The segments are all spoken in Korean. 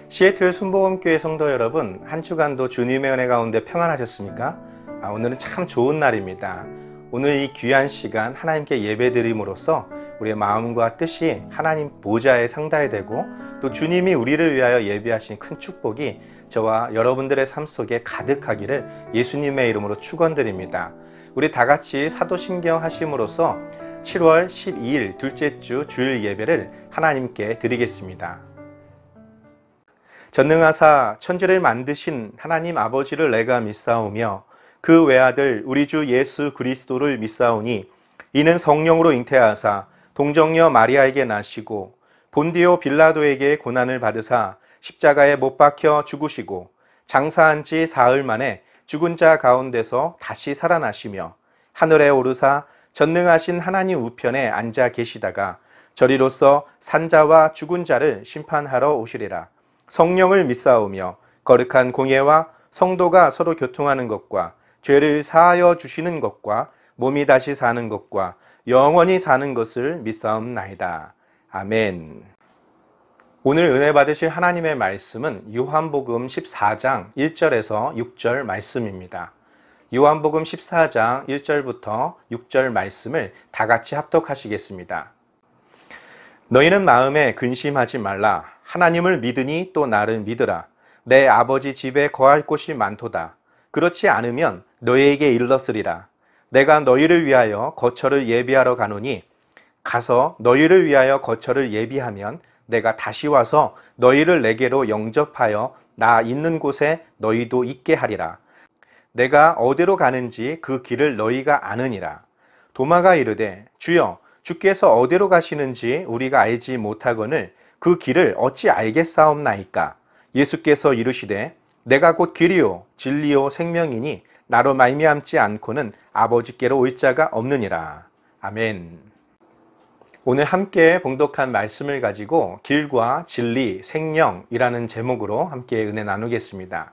시애틀 순복음교회 성도 여러분, 한 주간도 주님의 은혜 가운데 평안하셨습니까? 오늘은 참 좋은 날입니다. 오늘 이 귀한 시간 하나님께 예배드림으로써 우리의 마음과 뜻이 하나님 보좌에 상달이 되고 또 주님이 우리를 위하여 예비하신 큰 축복이 저와 여러분들의 삶 속에 가득하기를 예수님의 이름으로 축원드립니다. 우리 다 같이 사도신경 하심으로써 7월 12일 둘째 주 주일 예배를 하나님께 드리겠습니다. 전능하사 천지를 만드신 하나님 아버지를 내가 믿사오며 그 외아들 우리 주 예수 그리스도를 믿사오니 이는 성령으로 잉태하사 동정녀 마리아에게 나시고 본디오 빌라도에게 고난을 받으사 십자가에 못 박혀 죽으시고 장사한 지 사흘 만에 죽은 자 가운데서 다시 살아나시며 하늘에 오르사 전능하신 하나님 우편에 앉아 계시다가 저리로서 산자와 죽은 자를 심판하러 오시리라. 성령을 믿사오며 거룩한 공예와 성도가 서로 교통하는 것과 죄를 사하여 주시는 것과 몸이 다시 사는 것과 영원히 사는 것을 믿사옵나이다. 아멘. 오늘 은혜 받으실 하나님의 말씀은 요한복음 14장 1절에서 6절 말씀입니다. 요한복음 14장 1절부터 6절 말씀을 다 같이 합독하시겠습니다. 너희는 마음에 근심하지 말라. 하나님을 믿으니 또 나를 믿으라. 내 아버지 집에 거할 곳이 많도다. 그렇지 않으면 너희에게 일렀으리라. 내가 너희를 위하여 거처를 예비하러 가노니 가서 너희를 위하여 거처를 예비하면 내가 다시 와서 너희를 내게로 영접하여 나 있는 곳에 너희도 있게 하리라. 내가 어디로 가는지 그 길을 너희가 아느니라. 도마가 이르되 주여 주께서 어디로 가시는지 우리가 알지 못하거늘 그 길을 어찌 알겠사옵나이까? 예수께서 이르시되 내가 곧 길이요 진리요 생명이니 나로 말미암지 않고는 아버지께로 올 자가 없느니라. 아멘. 오늘 함께 봉독한 말씀을 가지고 길과 진리, 생명이라는 제목으로 함께 은혜 나누겠습니다.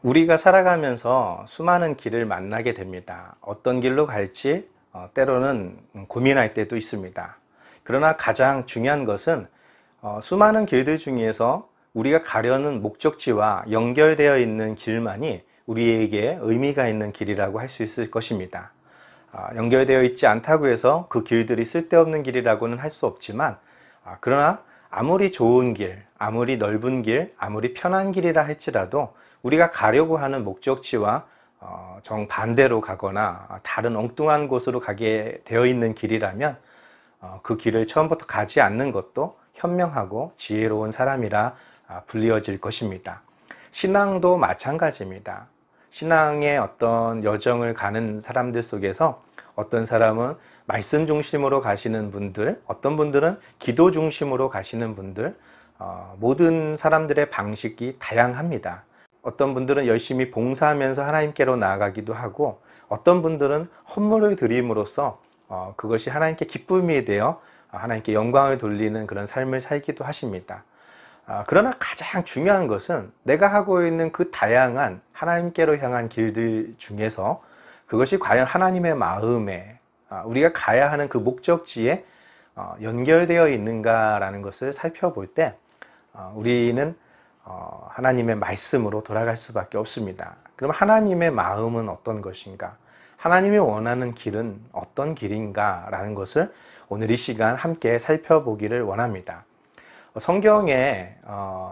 우리가 살아가면서 수많은 길을 만나게 됩니다. 어떤 길로 갈지 때로는 고민할 때도 있습니다. 그러나 가장 중요한 것은 수많은 길들 중에서 우리가 가려는 목적지와 연결되어 있는 길만이 우리에게 의미가 있는 길이라고 할 수 있을 것입니다. 연결되어 있지 않다고 해서 그 길들이 쓸데없는 길이라고는 할 수 없지만 그러나 아무리 좋은 길, 아무리 넓은 길, 아무리 편한 길이라 할지라도 우리가 가려고 하는 목적지와 정반대로 가거나 다른 엉뚱한 곳으로 가게 되어 있는 길이라면 그 길을 처음부터 가지 않는 것도 현명하고 지혜로운 사람이라 불리어질 것입니다. 신앙도 마찬가지입니다. 신앙의 어떤 여정을 가는 사람들 속에서 어떤 사람은 말씀 중심으로 가시는 분들, 어떤 분들은 기도 중심으로 가시는 분들, 모든 사람들의 방식이 다양합니다. 어떤 분들은 열심히 봉사하면서 하나님께로 나아가기도 하고 어떤 분들은 헌물을 드림으로써 그것이 하나님께 기쁨이 되어 하나님께 영광을 돌리는 그런 삶을 살기도 하십니다. 그러나 가장 중요한 것은 내가 하고 있는 그 다양한 하나님께로 향한 길들 중에서 그것이 과연 하나님의 마음에 우리가 가야 하는 그 목적지에 연결되어 있는가라는 것을 살펴볼 때 우리는 하나님의 말씀으로 돌아갈 수밖에 없습니다. 그럼 하나님의 마음은 어떤 것인가? 하나님이 원하는 길은 어떤 길인가? 라는 것을 오늘 이 시간 함께 살펴보기를 원합니다. 성경에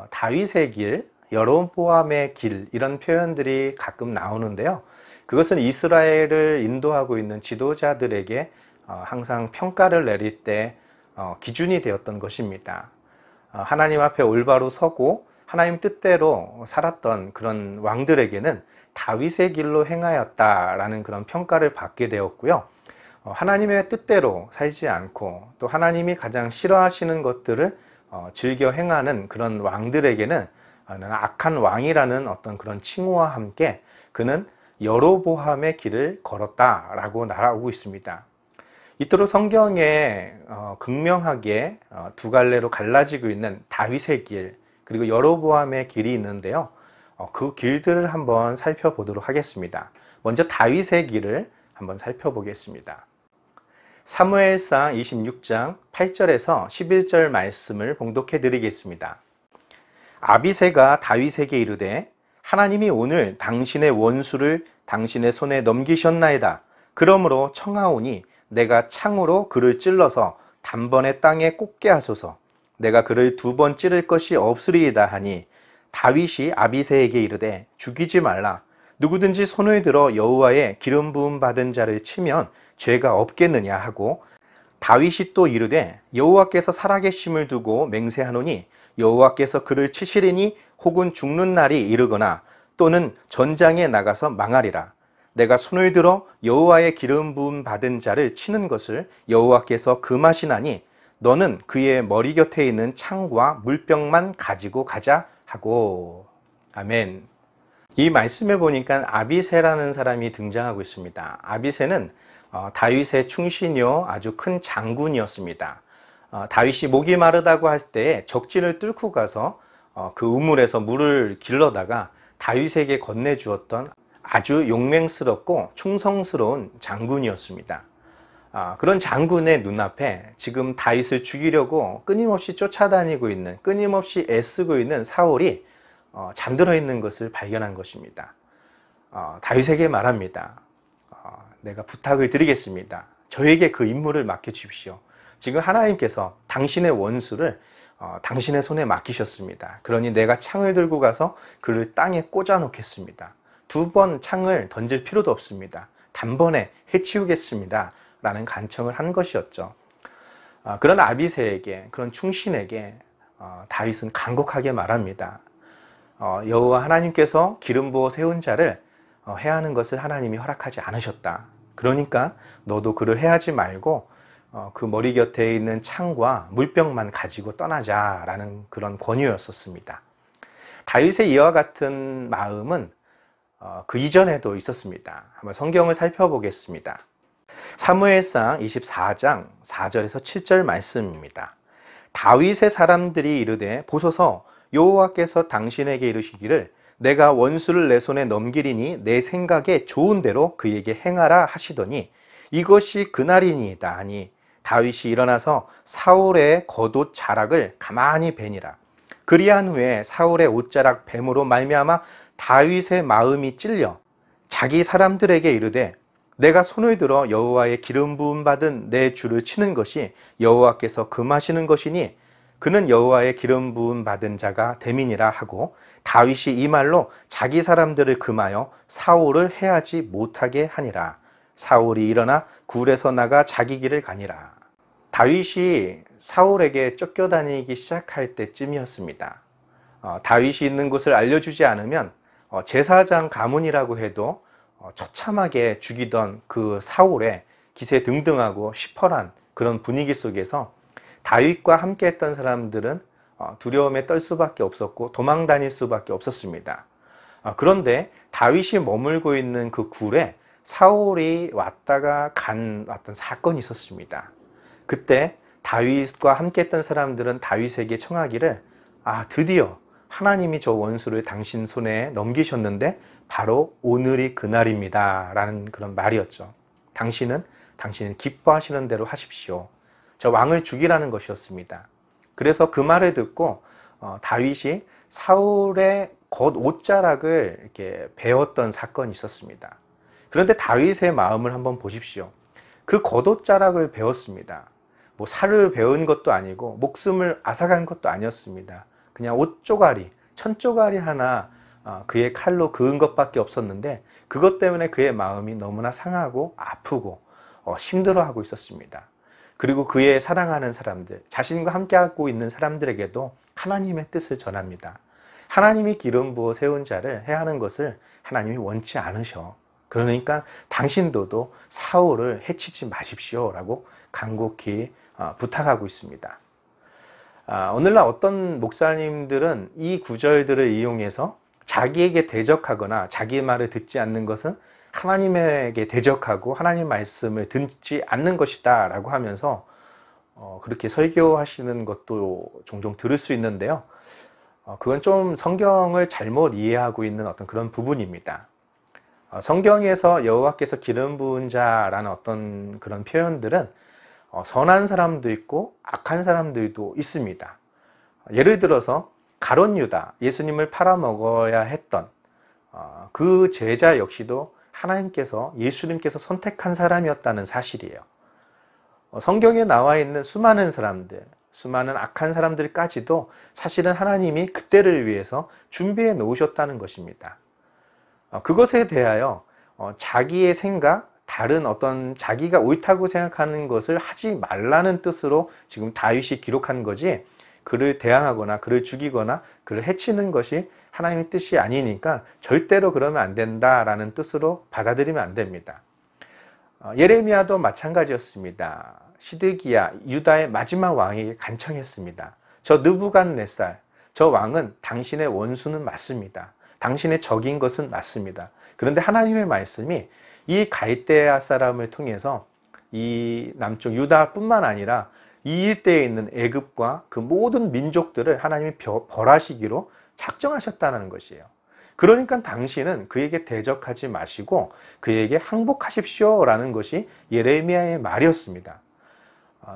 다윗의 길, 여로보암의 길 이런 표현들이 가끔 나오는데요. 그것은 이스라엘을 인도하고 있는 지도자들에게 항상 평가를 내릴 때 기준이 되었던 것입니다. 하나님 앞에 올바로 서고 하나님 뜻대로 살았던 그런 왕들에게는 다윗의 길로 행하였다라는 그런 평가를 받게 되었고요. 하나님의 뜻대로 살지 않고 또 하나님이 가장 싫어하시는 것들을 즐겨 행하는 그런 왕들에게는 악한 왕이라는 어떤 그런 칭호와 함께 그는 여로보암의 길을 걸었다라고 나오고 있습니다. 이토록 성경에 극명하게 두 갈래로 갈라지고 있는 다윗의 길 그리고 여로보암의 길이 있는데요. 그 길들을 한번 살펴보도록 하겠습니다. 먼저 다윗의 길을 한번 살펴보겠습니다. 사무엘상 26장 8절에서 11절 말씀을 봉독해 드리겠습니다. 아비새가 다윗에게 이르되 하나님이 오늘 당신의 원수를 당신의 손에 넘기셨나이다. 그러므로 청하오니 내가 창으로 그를 찔러서 단번에 땅에 꽂게 하소서. 내가 그를 2번 찌를 것이 없으리이다 하니 다윗이 아비새에게 이르되 죽이지 말라. 누구든지 손을 들어 여호와의 기름 부음 받은 자를 치면 죄가 없겠느냐 하고, 다윗이 또 이르되 여호와께서 살아계심을 두고 맹세하노니 여호와께서 그를 치시리니 혹은 죽는 날이 이르거나 또는 전장에 나가서 망하리라. 내가 손을 들어 여호와의 기름 부음 받은 자를 치는 것을 여호와께서 금하시나니 너는 그의 머리 곁에 있는 창과 물병만 가지고 가자 하고. 아멘. 이 말씀에 보니까 아비새라는 사람이 등장하고 있습니다. 아비새는 다윗의 충신이요 아주 큰 장군이었습니다. 다윗이 목이 마르다고 할 때 적진을 뚫고 가서 그 우물에서 물을 길러다가 다윗에게 건네주었던 아주 용맹스럽고 충성스러운 장군이었습니다. 그런 장군의 눈앞에 지금 다윗을 죽이려고 끊임없이 쫓아다니고 있는, 끊임없이 애쓰고 있는 사울이 잠들어 있는 것을 발견한 것입니다. 다윗에게 말합니다. 내가 부탁을 드리겠습니다. 저에게 그 임무를 맡겨주십시오. 지금 하나님께서 당신의 원수를 당신의 손에 맡기셨습니다. 그러니 내가 창을 들고 가서 그를 땅에 꽂아 놓겠습니다. 2번 창을 던질 필요도 없습니다. 단번에 해치우겠습니다. 라는 간청을 한 것이었죠. 그런 아비새에게, 그런 충신에게 다윗은 간곡하게 말합니다. 여호와 하나님께서 기름 부어 세운 자를 해하는 것을 하나님이 허락하지 않으셨다. 그러니까 너도 그를 해하지 말고 그 머리 곁에 있는 창과 물병만 가지고 떠나자라는 그런 권유였었습니다. 다윗의 이와 같은 마음은 그 이전에도 있었습니다. 한번 성경을 살펴보겠습니다. 사무엘상 24장 4절에서 7절 말씀입니다. 다윗의 사람들이 이르되 보소서 여호와께서 당신에게 이르시기를 내가 원수를 내 손에 넘기리니 내 생각에 좋은 대로 그에게 행하라 하시더니 이것이 그날이니이다 하니 다윗이 일어나서 사울의 겉옷 자락을 가만히 베니라. 그리한 후에 사울의 옷자락 뱀으로 말미암아 다윗의 마음이 찔려 자기 사람들에게 이르되 내가 손을 들어 여호와의 기름 부음 받은 내 주를 치는 것이 여호와께서 금하시는 것이니 그는 여호와의 기름 부음 받은 자가 됨이니라 하고, 다윗이 이 말로 자기 사람들을 금하여 사울을 해하지 못하게 하니라. 사울이 일어나 굴에서 나가 자기 길을 가니라. 다윗이 사울에게 쫓겨다니기 시작할 때쯤이었습니다. 다윗이 있는 곳을 알려주지 않으면 제사장 가문이라고 해도 처참하게 죽이던 그 사울의 기세 등등하고 시퍼란 그런 분위기 속에서 다윗과 함께 했던 사람들은 두려움에 떨 수밖에 없었고 도망 다닐 수밖에 없었습니다. 그런데 다윗이 머물고 있는 그 굴에 사울이 왔다가 간 어떤 사건이 있었습니다. 그때 다윗과 함께 했던 사람들은 다윗에게 청하기를 드디어 하나님이 저 원수를 당신 손에 넘기셨는데 바로 오늘이 그날입니다 라는 그런 말이었죠. 당신은 기뻐하시는 대로 하십시오. 저 왕을 죽이라는 것이었습니다. 그래서 그 말을 듣고 다윗이 사울의 겉 옷자락을 이렇게 베었던 사건이 있었습니다. 그런데 다윗의 마음을 한번 보십시오. 그 겉옷자락을 베었습니다. 뭐 살을 베은 것도 아니고 목숨을 앗아간 것도 아니었습니다. 그냥 옷조가리, 천조가리 하나 그의 칼로 그은 것밖에 없었는데 그것 때문에 그의 마음이 너무나 상하고 아프고 힘들어하고 있었습니다. 그리고 그의 사랑하는 사람들, 자신과 함께하고 있는 사람들에게도 하나님의 뜻을 전합니다. 하나님이 기름 부어 세운 자를 해하는 것을 하나님이 원치 않으셔. 그러니까 당신도도 사울을 해치지 마십시오 라고 간곡히 부탁하고 있습니다. 오늘날 어떤 목사님들은 이 구절들을 이용해서 자기에게 대적하거나 자기 말을 듣지 않는 것은 하나님에게 대적하고 하나님 말씀을 듣지 않는 것이다 라고 하면서 그렇게 설교하시는 것도 종종 들을 수 있는데요. 그건 좀 성경을 잘못 이해하고 있는 어떤 그런 부분입니다. 성경에서 여호와께서 기름 부은 자라는 어떤 그런 표현들은 선한 사람도 있고 악한 사람들도 있습니다. 예를 들어서 가룟 유다, 예수님을 팔아먹어야 했던 그 제자 역시도 하나님께서, 예수님께서 선택한 사람이었다는 사실이에요. 성경에 나와 있는 수많은 사람들, 수많은 악한 사람들까지도 사실은 하나님이 그때를 위해서 준비해 놓으셨다는 것입니다. 그것에 대하여 자기의 생각, 다른 어떤 자기가 옳다고 생각하는 것을 하지 말라는 뜻으로 지금 다윗이 기록한 거지, 그를 대항하거나 그를 죽이거나 그를 해치는 것이 하나님의 뜻이 아니니까 절대로 그러면 안 된다라는 뜻으로 받아들이면 안 됩니다. 예레미야도 마찬가지였습니다. 시드기야, 유다의 마지막 왕에게 간청했습니다. 저 느부갓네살, 저 왕은 당신의 원수는 맞습니다. 당신의 적인 것은 맞습니다. 그런데 하나님의 말씀이 이 갈대아 사람을 통해서 이 남쪽 유다뿐만 아니라 이 일대에 있는 애굽과 그 모든 민족들을 하나님이 벌하시기로 작정하셨다는 것이에요. 그러니까 당신은 그에게 대적하지 마시고 그에게 항복하십시오 라는 것이 예레미야의 말이었습니다.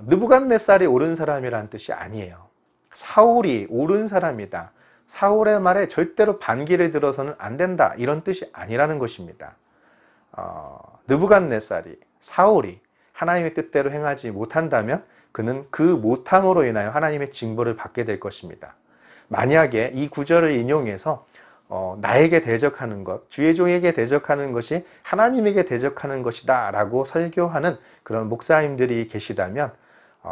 느부갓네살이 옳은 사람이라는 뜻이 아니에요. 사울이 옳은 사람이다, 사울의 말에 절대로 반기를 들어서는 안 된다, 이런 뜻이 아니라는 것입니다. 느부갓네살이, 사울이 하나님의 뜻대로 행하지 못한다면 그는 그 못함으로 인하여 하나님의 징벌을 받게 될 것입니다. 만약에 이 구절을 인용해서 나에게 대적하는 것, 주의 종에게 대적하는 것이 하나님에게 대적하는 것이다 라고 설교하는 그런 목사님들이 계시다면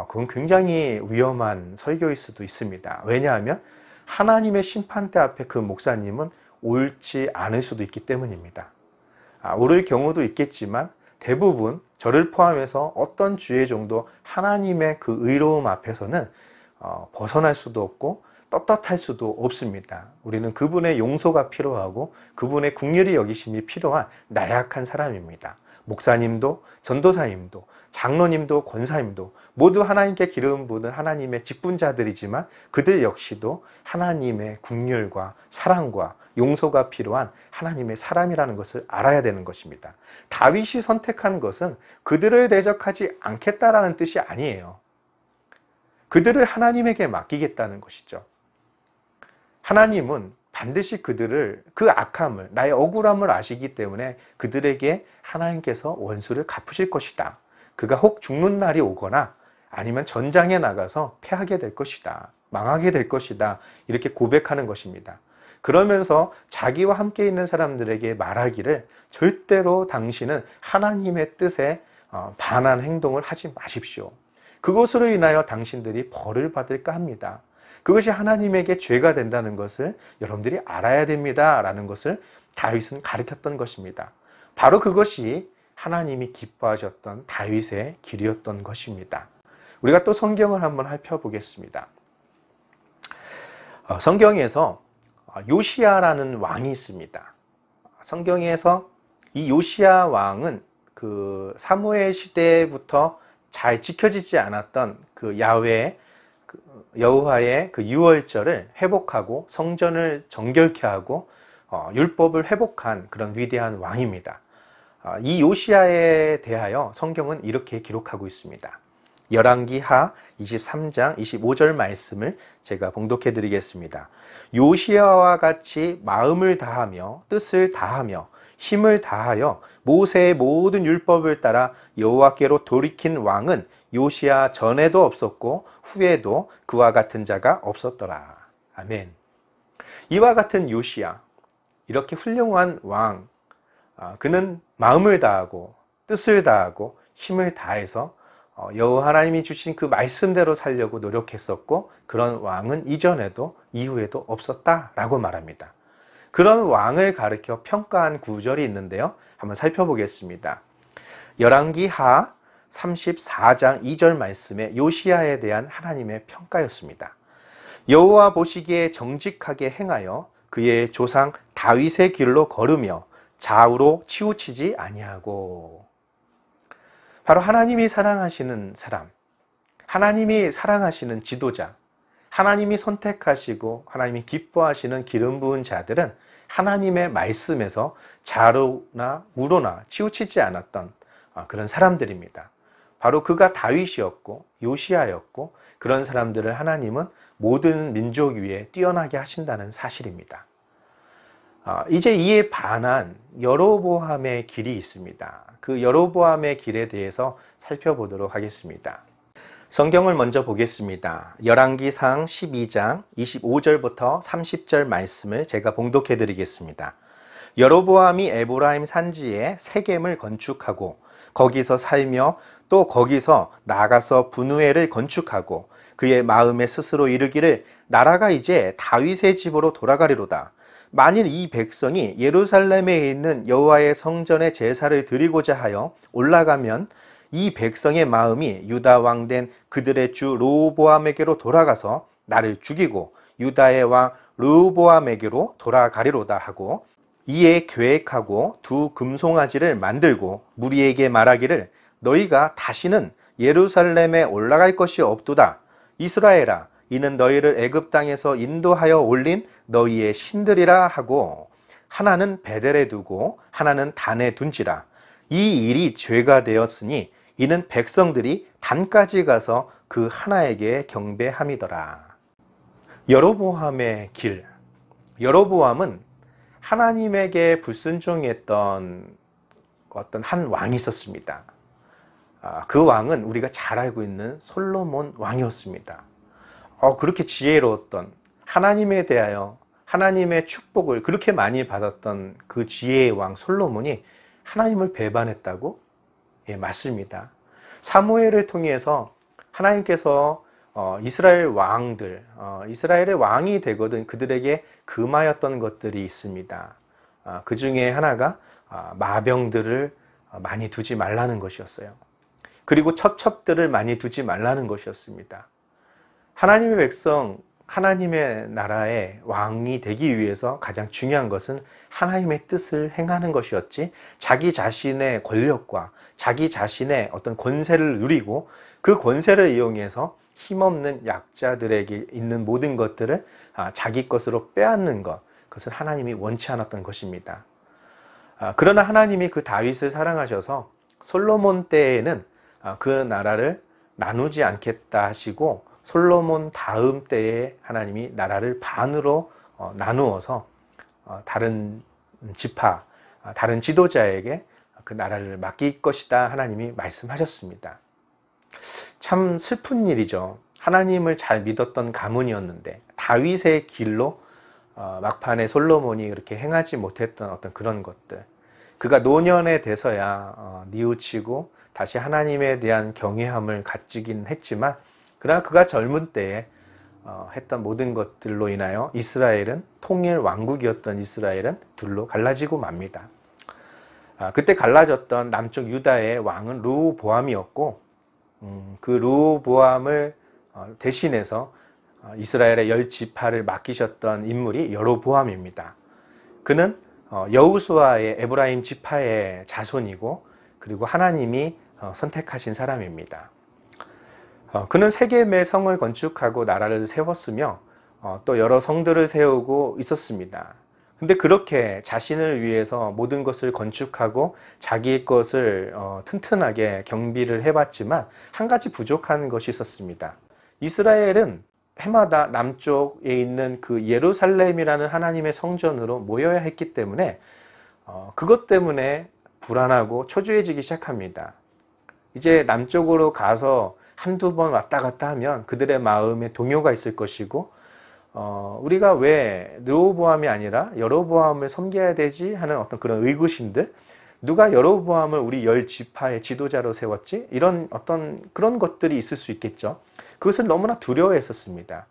그건 굉장히 위험한 설교일 수도 있습니다. 왜냐하면 하나님의 심판대 앞에 그 목사님은 옳지 않을 수도 있기 때문입니다. 옳을 경우도 있겠지만 대부분 저를 포함해서 어떤 주의 종도 하나님의 그 의로움 앞에서는 벗어날 수도 없고 떳떳할 수도 없습니다. 우리는 그분의 용서가 필요하고 그분의 긍휼히 여기심이 필요한 나약한 사람입니다. 목사님도 전도사님도 장로님도 권사님도 모두 하나님께 기름 부은 하나님의 직분자들이지만 그들 역시도 하나님의 긍휼과 사랑과 용서가 필요한 하나님의 사람이라는 것을 알아야 되는 것입니다. 다윗이 선택한 것은 그들을 대적하지 않겠다라는 뜻이 아니에요. 그들을 하나님에게 맡기겠다는 것이죠. 하나님은 반드시 그들을, 그 악함을, 나의 억울함을 아시기 때문에 그들에게 하나님께서 원수를 갚으실 것이다. 그가 혹 죽는 날이 오거나 아니면 전장에 나가서 패하게 될 것이다, 망하게 될 것이다, 이렇게 고백하는 것입니다. 그러면서 자기와 함께 있는 사람들에게 말하기를 절대로 당신은 하나님의 뜻에 반한 행동을 하지 마십시오. 그것으로 인하여 당신들이 벌을 받을까 합니다. 그것이 하나님에게 죄가 된다는 것을 여러분들이 알아야 됩니다 라는 것을 다윗은 가르쳤던 것입니다. 바로 그것이 하나님이 기뻐하셨던 다윗의 길이었던 것입니다. 우리가 또 성경을 한번 살펴보겠습니다. 성경에서 요시야라는 왕이 있습니다. 성경에서 이 요시야 왕은 그 사무엘 시대부터 잘 지켜지지 않았던 그 여호와의 그 유월절을 회복하고 성전을 정결케 하고 율법을 회복한 그런 위대한 왕입니다. 이 요시야에 대하여 성경은 이렇게 기록하고 있습니다. 열왕기하 23장 25절 말씀을 제가 봉독해 드리겠습니다. 요시야와 같이 마음을 다하며 뜻을 다하며 힘을 다하여 모세의 모든 율법을 따라 여호와께로 돌이킨 왕은 요시야 전에도 없었고 후에도 그와 같은 자가 없었더라. 아멘. 이와 같은 요시야, 이렇게 훌륭한 왕, 그는 마음을 다하고 뜻을 다하고 힘을 다해서 여호와 하나님이 주신 그 말씀대로 살려고 노력했었고 그런 왕은 이전에도 이후에도 없었다라고 말합니다. 그런 왕을 가르쳐 평가한 구절이 있는데요. 한번 살펴보겠습니다. 열왕기하 34장 2절 말씀에 요시야에 대한 하나님의 평가였습니다. 여호와 보시기에 정직하게 행하여 그의 조상 다윗의 길로 걸으며 좌우로 치우치지 아니하고. 바로 하나님이 사랑하시는 사람, 하나님이 사랑하시는 지도자, 하나님이 선택하시고 하나님이 기뻐하시는 기름 부은 자들은 하나님의 말씀에서 좌로나 우로나 치우치지 않았던 그런 사람들입니다. 바로 그가 다윗이었고 요시야였고, 그런 사람들을 하나님은 모든 민족 위에 뛰어나게 하신다는 사실입니다. 이제 이에 반한 여로보암의 길이 있습니다. 그 여로보암의 길에 대해서 살펴보도록 하겠습니다. 성경을 먼저 보겠습니다. 열왕기상 12장 25절부터 30절 말씀을 제가 봉독해 드리겠습니다. 여로보암이 에브라임 산지에 세겜을 건축하고 거기서 살며 또 거기서 나가서 분우엘을 건축하고 그의 마음에 스스로 이르기를 나라가 이제 다윗의 집으로 돌아가리로다. 만일 이 백성이 예루살렘에 있는 여호와의 성전에 제사를 드리고자 하여 올라가면 이 백성의 마음이 유다 왕 된 그들의 주 르호보암에게로 돌아가서 나를 죽이고 유다의 왕 르호보암에게로 돌아가리로다 하고, 이에 계획하고 두 금송아지를 만들고 무리에게 말하기를 너희가 다시는 예루살렘에 올라갈 것이 없도다. 이스라엘아, 이는 너희를 애굽 땅에서 인도하여 올린 너희의 신들이라 하고, 하나는 베델에 두고 하나는 단에 둔지라. 이 일이 죄가 되었으니 이는 백성들이 단까지 가서 그 하나에게 경배함이더라. 여로보암의 길. 여로보암은 하나님에게 불순종했던 어떤 한 왕이 있었습니다. 그 왕은 우리가 잘 알고 있는 솔로몬 왕이었습니다. 그렇게 지혜로웠던, 하나님에 대하여 하나님의 축복을 그렇게 많이 받았던 그 지혜의 왕 솔로몬이 하나님을 배반했다고? 예, 맞습니다. 사무엘을 통해서 하나님께서 이스라엘 왕들, 이스라엘의 왕이 되거든 그들에게 금하였던 것들이 있습니다. 그 중에 하나가 마병들을 많이 두지 말라는 것이었어요. 그리고 첩첩들을 많이 두지 말라는 것이었습니다. 하나님의 백성, 하나님의 나라의 왕이 되기 위해서 가장 중요한 것은 하나님의 뜻을 행하는 것이었지, 자기 자신의 권력과 자기 자신의 어떤 권세를 누리고 그 권세를 이용해서 힘없는 약자들에게 있는 모든 것들을 자기 것으로 빼앗는 것, 그것을 하나님이 원치 않았던 것입니다. 그러나 하나님이 그 다윗을 사랑하셔서 솔로몬 때에는 그 나라를 나누지 않겠다 하시고, 솔로몬 다음 때에 하나님이 나라를 반으로 나누어서 다른 지파, 다른 지도자에게 그 나라를 맡길 것이다 하나님이 말씀하셨습니다. 참 슬픈 일이죠. 하나님을 잘 믿었던 가문이었는데 다윗의 길로 막판에 솔로몬이 그렇게 행하지 못했던 어떤 그런 것들, 그가 노년에 돼서야 뉘우치고 다시 하나님에 대한 경외함을 가지긴 했지만, 그러나 그가 젊은 때에 했던 모든 것들로 인하여 이스라엘은, 통일 왕국이었던 이스라엘은 둘로 갈라지고 맙니다. 그때 갈라졌던 남쪽 유다의 왕은 르호보암이었고, 그 르호보암을 대신해서 이스라엘의 10지파를 맡기셨던 인물이 여로보암입니다. 그는 여호수아의 에브라임 지파의 자손이고, 그리고 하나님이 선택하신 사람입니다. 그는 세겜의 성을 건축하고 나라를 세웠으며 또 여러 성들을 세우고 있었습니다. 근데 그렇게 자신을 위해서 모든 것을 건축하고 자기의 것을 튼튼하게 경비를 해봤지만 한 가지 부족한 것이 있었습니다. 이스라엘은 해마다 남쪽에 있는 그 예루살렘이라는 하나님의 성전으로 모여야 했기 때문에 그것 때문에 불안하고 초조해지기 시작합니다. 이제 남쪽으로 가서 한두 번 왔다 갔다 하면 그들의 마음에 동요가 있을 것이고, 우리가 왜 르호보암이 아니라 여로보암을 섬겨야 되지 하는 어떤 그런 의구심들, 누가 여로보암을 우리 10지파의 지도자로 세웠지? 이런 어떤 그런 것들이 있을 수 있겠죠. 그것을 너무나 두려워했었습니다.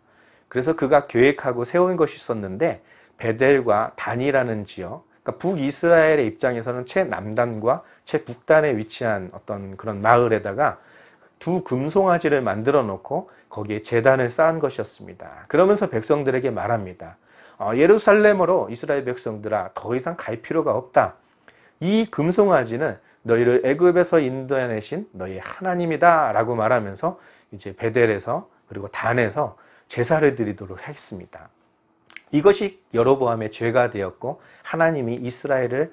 그래서 그가 계획하고 세운 것이 있었는데, 베델과 단이라는 지역, 그러니까 북이스라엘의 입장에서는 최남단과 최북단에 위치한 어떤 그런 마을에다가 두 금송아지를 만들어 놓고 거기에 제단을 쌓은 것이었습니다. 그러면서 백성들에게 말합니다. 예루살렘으로 이스라엘 백성들아, 더 이상 갈 필요가 없다. 이 금송아지는 너희를 애굽에서 인도해내신 너희의 하나님이다 라고 말하면서 이제 베델에서 그리고 단에서 제사를 드리도록 하겠습니다. 이것이 여로보암의 죄가 되었고, 하나님이 이스라엘을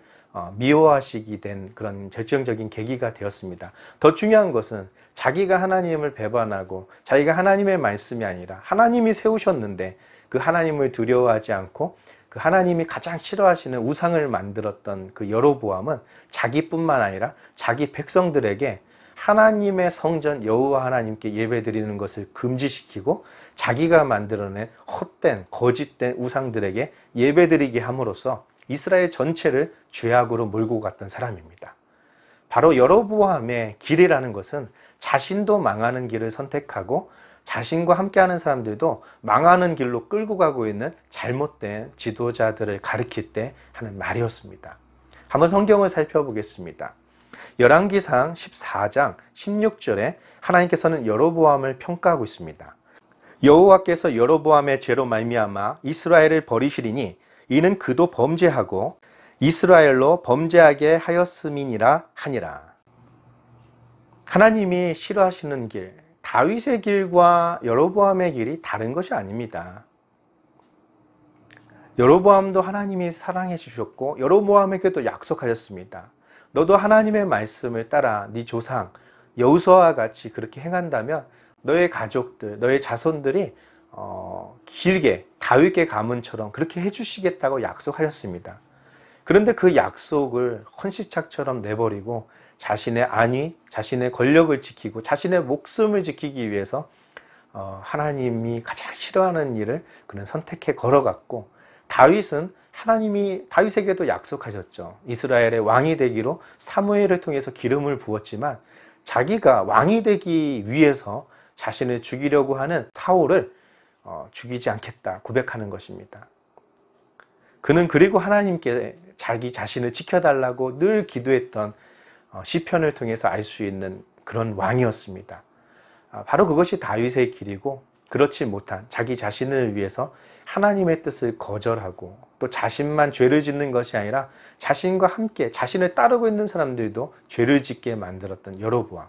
미워하시게 된 그런 결정적인 계기가 되었습니다. 더 중요한 것은 자기가 하나님을 배반하고 자기가 하나님의 말씀이 아니라 하나님이 세우셨는데 그 하나님을 두려워하지 않고 그 하나님이 가장 싫어하시는 우상을 만들었던 그 여로보암은 자기뿐만 아니라 자기 백성들에게 하나님의 성전 여호와 하나님께 예배드리는 것을 금지시키고 자기가 만들어낸 헛된 거짓된 우상들에게 예배드리게 함으로써 이스라엘 전체를 죄악으로 몰고 갔던 사람입니다. 바로 여로보암의 길이라는 것은 자신도 망하는 길을 선택하고 자신과 함께하는 사람들도 망하는 길로 끌고 가고 있는 잘못된 지도자들을 가리킬 때 하는 말이었습니다. 한번 성경을 살펴보겠습니다. 열왕기상 14장 16절에 하나님께서는 여로보암을 평가하고 있습니다. 여호와께서 여로보암의 죄로 말미암아 이스라엘을 버리시리니 이는 그도 범죄하고 이스라엘로 범죄하게 하였음이니라 하니라. 하나님이 싫어하시는 길, 다윗의 길과 여로보암의 길이 다른 것이 아닙니다. 여로보암도 하나님이 사랑해 주셨고 여로보암에게도 약속하셨습니다. 너도 하나님의 말씀을 따라 네 조상 여호수아와 같이 그렇게 행한다면 너의 가족들, 너의 자손들이 길게 다윗의 가문처럼 그렇게 해주시겠다고 약속하셨습니다. 그런데 그 약속을 헌시착처럼 내버리고 자신의 안위, 자신의 권력을 지키고 자신의 목숨을 지키기 위해서 하나님이 가장 싫어하는 일을 그는 선택해 걸어갔고, 다윗은 하나님이 다윗에게도 약속하셨죠. 이스라엘의 왕이 되기로 사무엘을 통해서 기름을 부었지만 자기가 왕이 되기 위해서 자신을 죽이려고 하는 사울을 죽이지 않겠다 고백하는 것입니다. 그는 그리고 하나님께 자기 자신을 지켜달라고 늘 기도했던 시편을 통해서 알 수 있는 그런 왕이었습니다. 바로 그것이 다윗의 길이고, 그렇지 못한 자기 자신을 위해서 하나님의 뜻을 거절하고 또 자신만 죄를 짓는 것이 아니라 자신과 함께 자신을 따르고 있는 사람들도 죄를 짓게 만들었던 여로보암.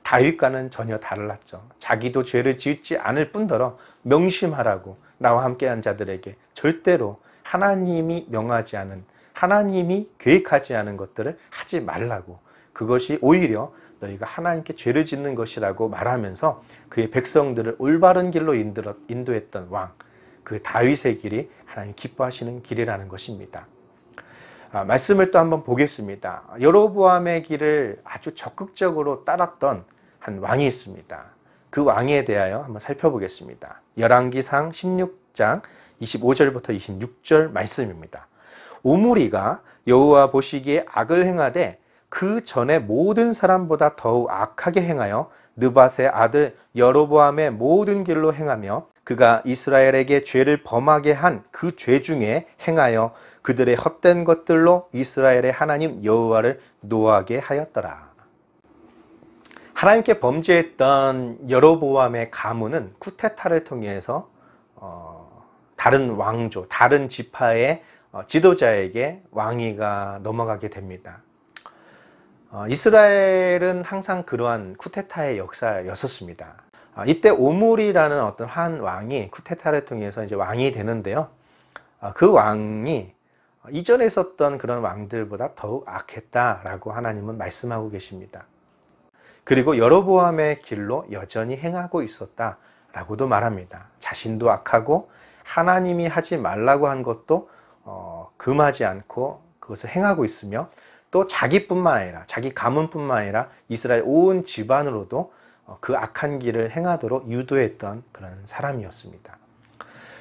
다윗과는 전혀 달랐죠. 자기도 죄를 짓지 않을 뿐더러 명심하라고 나와 함께한 자들에게 절대로 하나님이 명하지 않은, 하나님이 계획하지 않은 것들을 하지 말라고, 그것이 오히려 너희가 하나님께 죄를 짓는 것이라고 말하면서 그의 백성들을 올바른 길로 인도했던 왕, 그 다윗의 길이 하나님 기뻐하시는 길이라는 것입니다. 말씀을 또 한번 보겠습니다. 여로보암의 길을 아주 적극적으로 따랐던 한 왕이 있습니다. 그 왕에 대하여 한번 살펴보겠습니다. 열왕기상 16장 25절부터 26절 말씀입니다. 오므리가 여호와 보시기에 악을 행하되 그 전에 모든 사람보다 더욱 악하게 행하여 느밧의 아들 여로보암의 모든 길로 행하며 그가 이스라엘에게 죄를 범하게 한 그 죄 중에 행하여 그들의 헛된 것들로 이스라엘의 하나님 여호와를 노하게 하였더라. 하나님께 범죄했던 여로보암의 가문은 쿠데타를 통해서 다른 왕조, 다른 지파의 지도자에게 왕위가 넘어가게 됩니다. 이스라엘은 항상 그러한 쿠데타의 역사였었습니다. 이때 오므리라는 어떤 한 왕이 쿠데타를 통해서 이제 왕이 되는데요. 그 왕이 이전에 있었던 그런 왕들보다 더욱 악했다라고 하나님은 말씀하고 계십니다. 그리고 여로보암의 길로 여전히 행하고 있었다라고도 말합니다. 자신도 악하고 하나님이 하지 말라고 한 것도 금하지 않고 그것을 행하고 있으며, 또 자기뿐만 아니라 자기 가문뿐만 아니라 이스라엘 온 집안으로도 그 악한 길을 행하도록 유도했던 그런 사람이었습니다.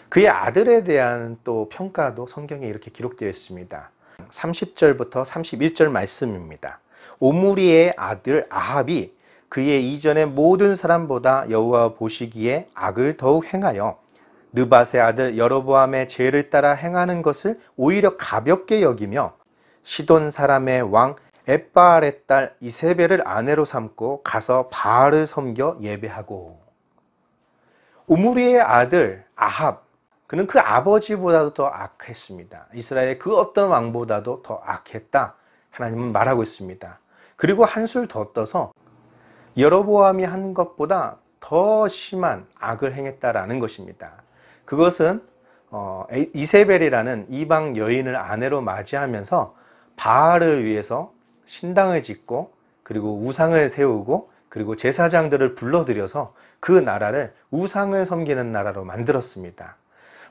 그의 아들에 대한 또 평가도 성경에 이렇게 기록되어 있습니다. 30절부터 31절 말씀입니다. 오므리의 아들 아합이 그의 이전의 모든 사람보다 여호와 보시기에 악을 더욱 행하여 느밧의 아들 여로보암의 죄를 따라 행하는 것을 오히려 가볍게 여기며 시돈 사람의 왕 엣바알의 딸 이세벨을 아내로 삼고 가서 바알을 섬겨 예배하고. 오므리의 아들 아합, 그는 그 아버지보다도 더 악했습니다. 이스라엘의 그 어떤 왕보다도 더 악했다, 하나님은 말하고 있습니다. 그리고 한술 더 떠서 여로보암이 한 것보다 더 심한 악을 행했다라는 것입니다. 그것은 이세벨이라는 이방 여인을 아내로 맞이하면서 바알을 위해서 신당을 짓고 그리고 우상을 세우고 그리고 제사장들을 불러들여서 그 나라를 우상을 섬기는 나라로 만들었습니다.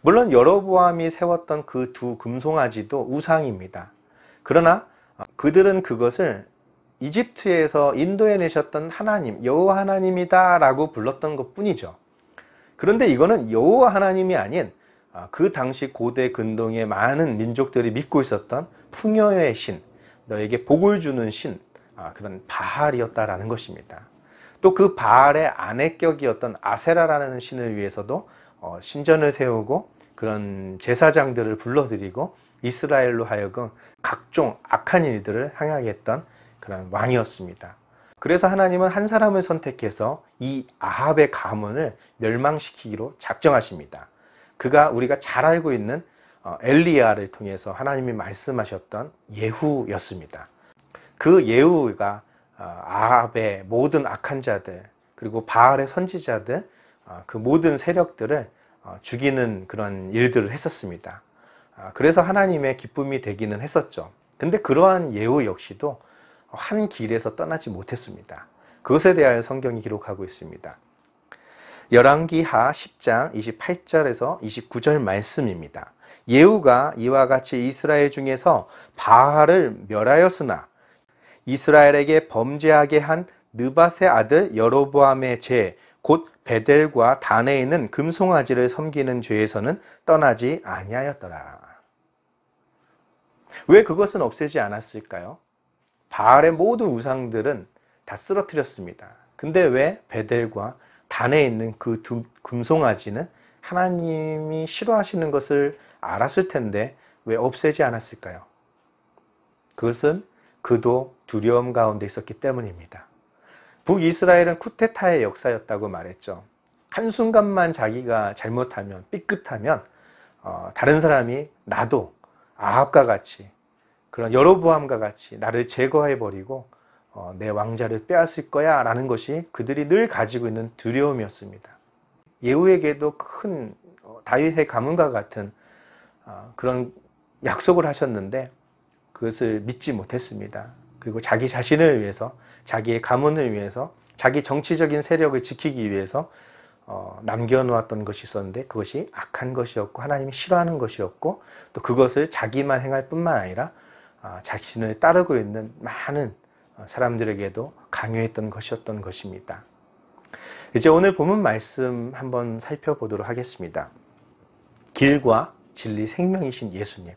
물론 여로보암이 세웠던 그 두 금송아지도 우상입니다. 그러나 그들은 그것을 이집트에서 인도해 내셨던 하나님, 여호와 하나님이다 라고 불렀던 것 뿐이죠. 그런데 이거는 여호와 하나님이 아닌 그 당시 고대 근동의 많은 민족들이 믿고 있었던 풍요의 신, 너에게 복을 주는 신, 그런 바알이었다라는 것입니다. 또 그 바알의 아내격이었던 아세라라는 신을 위해서도 신전을 세우고 그런 제사장들을 불러들이고 이스라엘로 하여금 각종 악한 일들을 행하게 했던 그런 왕이었습니다. 그래서 하나님은 한 사람을 선택해서 이 아합의 가문을 멸망시키기로 작정하십니다. 그가 우리가 잘 알고 있는 엘리야를 통해서 하나님이 말씀하셨던 예후였습니다. 그 예후가 아합의 모든 악한 자들 그리고 바알의 선지자들 그 모든 세력들을 죽이는 그런 일들을 했었습니다. 그래서 하나님의 기쁨이 되기는 했었죠. 근데 그러한 예후 역시도 한 길에서 떠나지 못했습니다. 그것에 대하여 성경이 기록하고 있습니다. 열왕기하 10장 28절에서 29절 말씀입니다. 예후가 이와 같이 이스라엘 중에서 바알을 멸하였으나 이스라엘에게 범죄하게 한 느밧의 아들 여로보암의 죄, 곧 베델과 단에 있는 금송아지를 섬기는 죄에서는 떠나지 아니하였더라. 왜 그것은 없애지 않았을까요? 바알의 모든 우상들은 다 쓰러뜨렸습니다. 근데 왜 베델과 단에 있는 그 두 금송아지는 하나님이 싫어하시는 것을 알았을 텐데 왜 없애지 않았을까요? 그것은 그도 두려움 가운데 있었기 때문입니다. 북이스라엘은 쿠데타의 역사였다고 말했죠. 한순간만 자기가 잘못하면 삐끗하면 다른 사람이 나도 아합과 같이 그런 여로보암과 같이 나를 제거해버리고 내 왕자를 빼앗을 거야 라는 것이 그들이 늘 가지고 있는 두려움이었습니다. 예후에게도 큰 다윗의 가문과 같은 그런 약속을 하셨는데 그것을 믿지 못했습니다. 그리고 자기 자신을 위해서 자기의 가문을 위해서 자기 정치적인 세력을 지키기 위해서 남겨놓았던 것이 있었는데 그것이 악한 것이었고 하나님이 싫어하는 것이었고 또 그것을 자기만 행할 뿐만 아니라 자신을 따르고 있는 많은 사람들에게도 강요했던 것이었던 것입니다. 이제 오늘 본문 말씀 한번 살펴보도록 하겠습니다. 길과 진리 생명이신 예수님.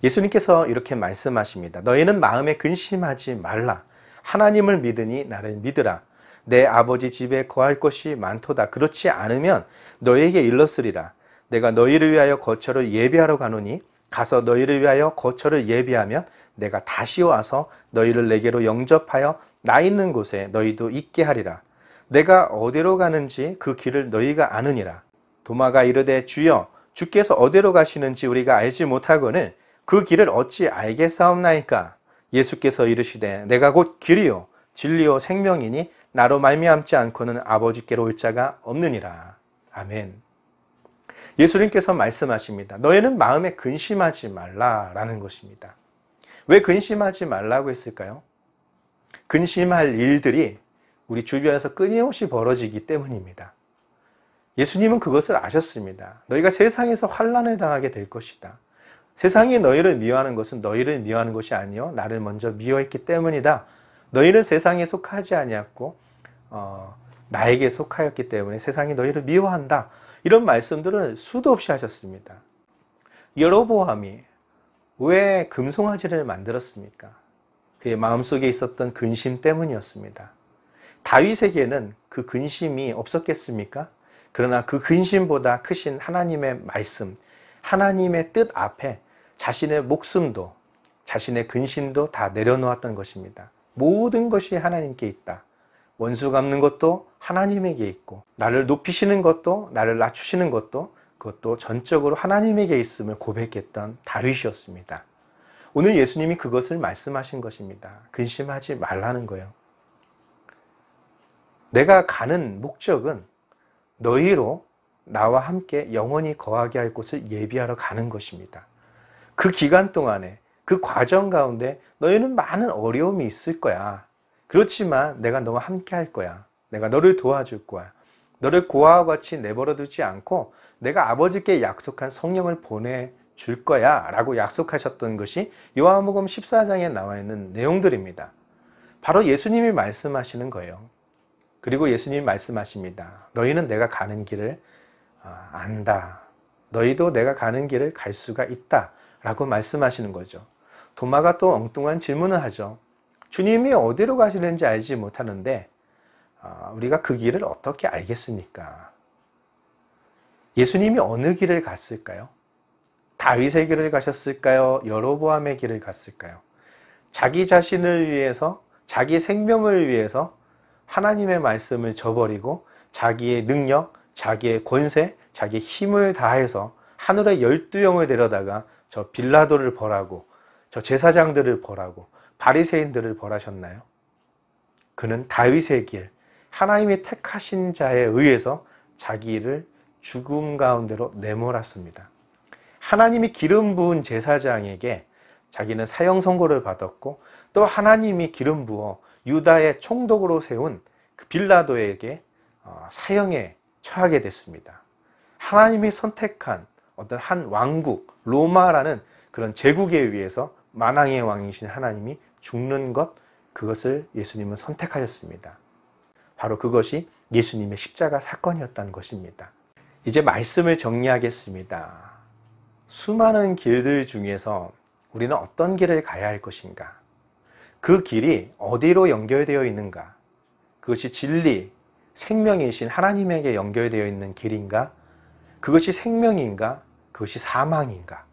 예수님께서 이렇게 말씀하십니다. 너희는 마음에 근심하지 말라. 하나님을 믿으니 나를 믿으라. 내 아버지 집에 거할 것이 많도다. 그렇지 않으면 너희에게 일렀으리라. 내가 너희를 위하여 거처를 예비하러 가노니 가서 너희를 위하여 거처를 예비하면 내가 다시 와서 너희를 내게로 영접하여 나 있는 곳에 너희도 있게 하리라. 내가 어디로 가는지 그 길을 너희가 아느니라. 도마가 이르되 주여 주께서 어디로 가시는지 우리가 알지 못하거늘 그 길을 어찌 알겠사옵나이까. 예수께서 이르시되 내가 곧 길이요 진리요 생명이니 나로 말미암지 않고는 아버지께로 올 자가 없느니라. 아멘. 예수님께서 말씀하십니다. 너희는 마음에 근심하지 말라라는 것입니다. 왜 근심하지 말라고 했을까요? 근심할 일들이 우리 주변에서 끊임없이 벌어지기 때문입니다. 예수님은 그것을 아셨습니다. 너희가 세상에서 환난을 당하게 될 것이다. 세상이 너희를 미워하는 것은 너희를 미워하는 것이 아니요 나를 먼저 미워했기 때문이다. 너희는 세상에 속하지 아니었고 나에게 속하였기 때문에 세상이 너희를 미워한다. 이런 말씀들을 수도 없이 하셨습니다. 여로보암이 왜 금송아지를 만들었습니까? 그의 마음속에 있었던 근심 때문이었습니다. 다윗에게는 그 근심이 없었겠습니까? 그러나 그 근심보다 크신 하나님의 말씀, 하나님의 뜻 앞에 자신의 목숨도 자신의 근심도 다 내려놓았던 것입니다. 모든 것이 하나님께 있다. 원수 갚는 것도 하나님에게 있고 나를 높이시는 것도 나를 낮추시는 것도 그것도 전적으로 하나님에게 있음을 고백했던 다윗이었습니다. 오늘 예수님이 그것을 말씀하신 것입니다. 근심하지 말라는 거예요. 내가 가는 목적은 너희로 나와 함께 영원히 거하게 할 곳을 예비하러 가는 것입니다. 그 기간 동안에 그 과정 가운데 너희는 많은 어려움이 있을 거야. 그렇지만 내가 너와 함께 할 거야. 내가 너를 도와줄 거야. 너를 고아와 같이 내버려 두지 않고 내가 아버지께 약속한 성령을 보내줄 거야 라고 약속하셨던 것이 요한복음 14장에 나와 있는 내용들입니다. 바로 예수님이 말씀하시는 거예요. 그리고 예수님이 말씀하십니다. 너희는 내가 가는 길을 안다. 너희도 내가 가는 길을 갈 수가 있다 라고 말씀하시는 거죠. 도마가 또 엉뚱한 질문을 하죠. 주님이 어디로 가시는지 알지 못하는데 우리가 그 길을 어떻게 알겠습니까? 예수님이 어느 길을 갔을까요? 다윗의 길을 가셨을까요? 여로보암의 길을 갔을까요? 자기 자신을 위해서, 자기 생명을 위해서 하나님의 말씀을 저버리고 자기의 능력, 자기의 권세, 자기의 힘을 다해서 하늘의 12영을 데려다가 저 빌라도를 벌하고 저 제사장들을 벌하고 바리새인들을 벌하셨나요? 그는 다윗의 길, 하나님이 택하신 자에 의해서 자기를 죽음 가운데로 내몰았습니다. 하나님이 기름 부은 제사장에게 자기는 사형 선고를 받았고 또 하나님이 기름 부어 유다의 총독으로 세운 그 빌라도에게 사형에 처하게 됐습니다. 하나님이 선택한 어떤 한 왕국, 로마라는 그런 제국에 의해서 만왕의 왕이신 하나님이 죽는 것, 그것을 예수님은 선택하셨습니다. 바로 그것이 예수님의 십자가 사건이었다는 것입니다. 이제 말씀을 정리하겠습니다. 수많은 길들 중에서 우리는 어떤 길을 가야 할 것인가? 그 길이 어디로 연결되어 있는가? 그것이 진리, 생명이신 하나님에게 연결되어 있는 길인가? 그것이 생명인가? 그것이 사망인가?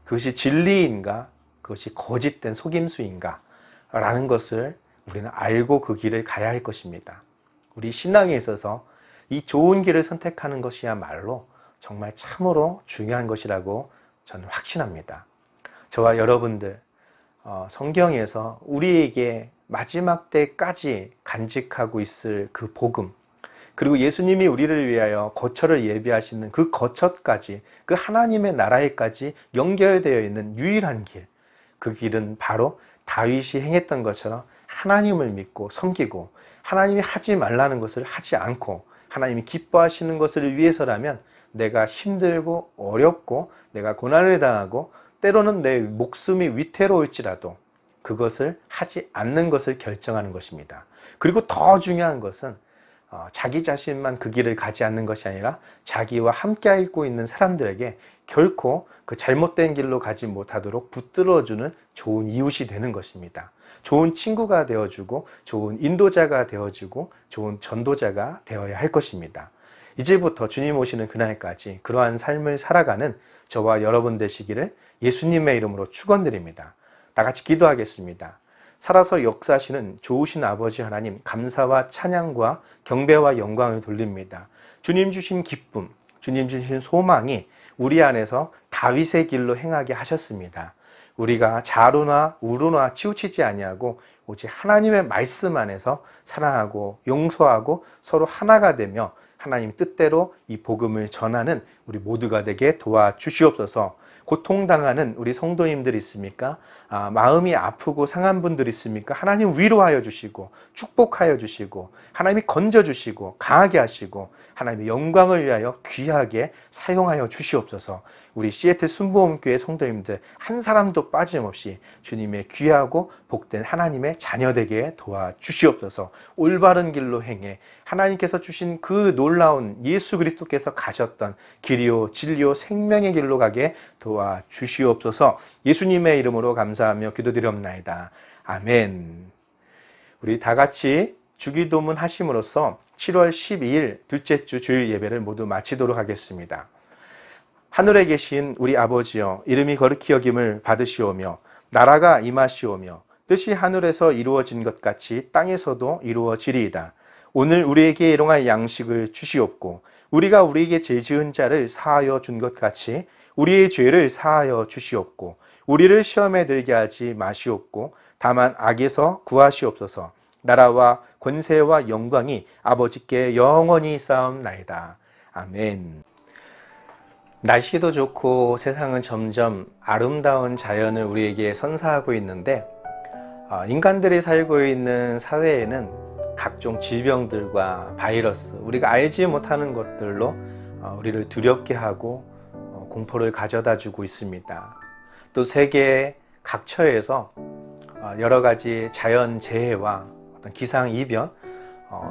그것이 진리인가? 그것이 거짓된 속임수인가? 라는 것을 우리는 알고 그 길을 가야 할 것입니다. 우리 신앙에 있어서 이 좋은 길을 선택하는 것이야말로 정말 참으로 중요한 것이라고 저는 확신합니다. 저와 여러분들 성경에서 우리에게 마지막 때까지 간직하고 있을 그 복음, 그리고 예수님이 우리를 위하여 거처를 예비하시는 그 거처까지, 그 하나님의 나라에까지 연결되어 있는 유일한 길, 그 길은 바로 다윗이 행했던 것처럼 하나님을 믿고 섬기고 하나님이 하지 말라는 것을 하지 않고 하나님이 기뻐하시는 것을 위해서라면 내가 힘들고 어렵고 내가 고난을 당하고 때로는 내 목숨이 위태로울지라도 그것을 하지 않는 것을 결정하는 것입니다. 그리고 더 중요한 것은 자기 자신만 그 길을 가지 않는 것이 아니라 자기와 함께 알고 있는 사람들에게 결코 그 잘못된 길로 가지 못하도록 붙들어주는 좋은 이웃이 되는 것입니다. 좋은 친구가 되어주고 좋은 인도자가 되어주고 좋은 전도자가 되어야 할 것입니다. 이제부터 주님 오시는 그날까지 그러한 삶을 살아가는 저와 여러분 되시기를 예수님의 이름으로 축원드립니다. 다 같이 기도하겠습니다. 살아서 역사하시는 좋으신 아버지 하나님, 감사와 찬양과 경배와 영광을 돌립니다. 주님 주신 기쁨, 주님 주신 소망이 우리 안에서 다윗의 길로 행하게 하셨습니다. 우리가 좌로나 우로나 치우치지 아니하고 오직 하나님의 말씀 안에서 사랑하고 용서하고 서로 하나가 되며 하나님 뜻대로 이 복음을 전하는 우리 모두가 되게 도와주시옵소서. 고통당하는 우리 성도님들 있습니까? 마음이 아프고 상한 분들 있습니까? 하나님 위로하여 주시고 축복하여 주시고 하나님이 건져주시고 강하게 하시고 하나님의 영광을 위하여 귀하게 사용하여 주시옵소서. 우리 시애틀 순복음교회 성도님들 한 사람도 빠짐없이 주님의 귀하고 복된 하나님의 자녀되게 도와주시옵소서. 올바른 길로 행해 하나님께서 주신 그 놀라운 예수 그리스도께서 가셨던 길이요 진리요 생명의 길로 가게 도와주시옵소서. 예수님의 이름으로 감사하며 기도드리옵나이다. 아멘. 우리 다 같이 주기도문 하심으로써 7월 12일 둘째 주 주일 예배를 모두 마치도록 하겠습니다. 하늘에 계신 우리 아버지여, 이름이 거룩히 여김을 받으시오며 나라가 임하시오며 뜻이 하늘에서 이루어진 것 같이 땅에서도 이루어지리이다. 오늘 우리에게 일용할 양식을 주시옵고 우리가 우리에게 죄 지은 자를 사하여 준 것 같이 우리의 죄를 사하여 주시옵고 우리를 시험에 들게 하지 마시옵고 다만 악에서 구하시옵소서. 나라와 권세와 영광이 아버지께 영원히 쌓옵나이다. 아멘. 날씨도 좋고 세상은 점점 아름다운 자연을 우리에게 선사하고 있는데, 인간들이 살고 있는 사회에는 각종 질병들과 바이러스, 우리가 알지 못하는 것들로 우리를 두렵게 하고 공포를 가져다 주고 있습니다. 또 세계 각처에서 여러 가지 자연재해와 어떤 기상이변,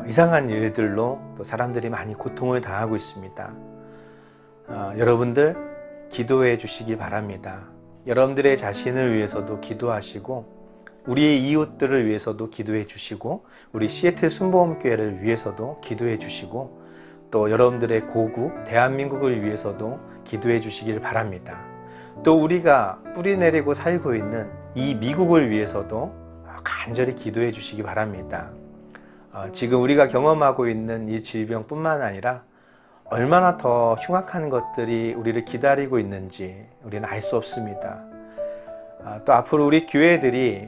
이상한 일들로 또 사람들이 많이 고통을 당하고 있습니다. 여러분들 기도해 주시기 바랍니다. 여러분들의 자신을 위해서도 기도하시고, 우리의 이웃들을 위해서도 기도해 주시고, 우리 시애틀 순복음교회를 위해서도 기도해 주시고, 또 여러분들의 고국 대한민국을 위해서도 기도해 주시길 바랍니다. 또 우리가 뿌리 내리고 살고 있는 이 미국을 위해서도 간절히 기도해 주시기 바랍니다. 지금 우리가 경험하고 있는 이 질병뿐만 아니라 얼마나 더 흉악한 것들이 우리를 기다리고 있는지 우리는 알 수 없습니다. 또 앞으로 우리 교회들이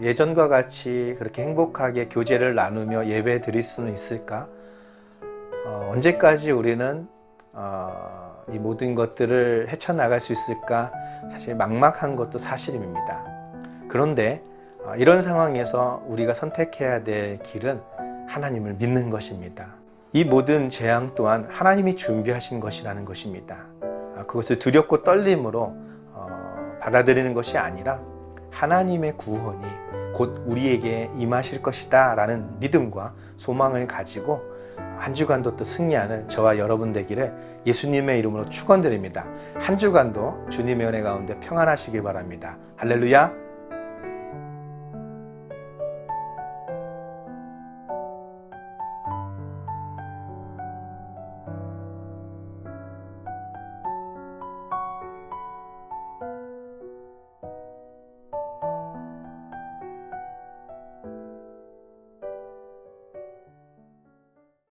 예전과 같이 그렇게 행복하게 교제를 나누며 예배 드릴 수는 있을까? 언제까지 우리는 이 모든 것들을 헤쳐나갈 수 있을까? 사실 막막한 것도 사실입니다. 그런데 이런 상황에서 우리가 선택해야 될 길은 하나님을 믿는 것입니다. 이 모든 재앙 또한 하나님이 준비하신 것이라는 것입니다. 그것을 두렵고 떨림으로 받아들이는 것이 아니라 하나님의 구원이 곧 우리에게 임하실 것이다 라는 믿음과 소망을 가지고 한 주간도 또 승리하는 저와 여러분 되기를 예수님의 이름으로 축원드립니다. 한 주간도 주님의 은혜 가운데 평안하시기 바랍니다. 할렐루야.